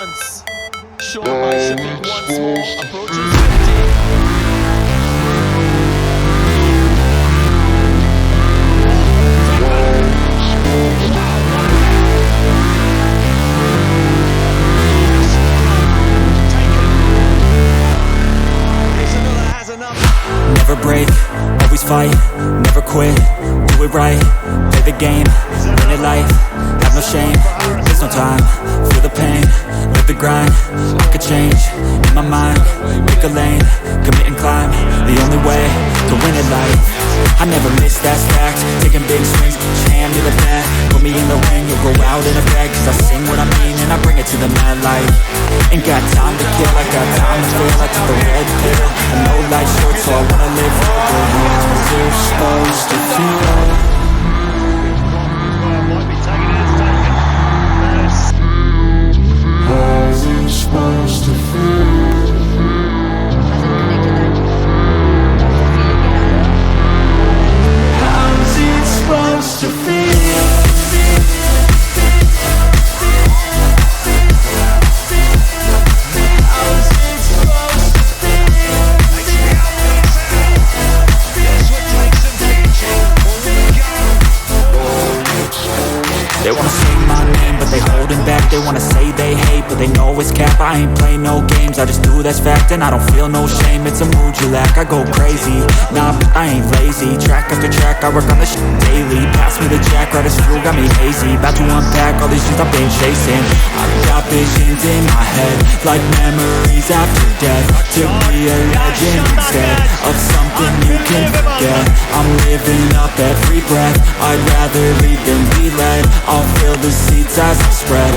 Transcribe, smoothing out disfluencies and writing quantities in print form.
once. Short Bolshevik once more approaches 50. Never break, always fight, never quit, do it right, play the game, win it life, have no shame, there's no time, feel the pain, live the grind, I could change, in my mind, make a lane, commit and climb, the only way to win it life, I never miss, that's fact, taking big swings, hand me the bat, put me in the ring, you'll go out in a bag, cause I sing what I mean and I bring it to the mad light, ain't got time to kill, I got time to feel, I took the red pill, I know life's short so I wanna live real good, how's it supposed to feel? How's it supposed to feel? How's it supposed to feel? They wanna say my name, but they holding back. They wanna say they hate, but they know it's cap. I ain't play no games, I just do that's fact. And I don't feel no shame, it's a mood you lack. I go crazy, nah, but I ain't lazy. Track after track, I work on this shit daily. Pass me the jack, right as fuel, got me hazy. About to unpack all these shit I've been chasing. I've got visions in my head, like memories after death. To be a legend instead of something you can forget. I'm living up every breath, I'd rather lead than be led. I'll fill the seats as I spread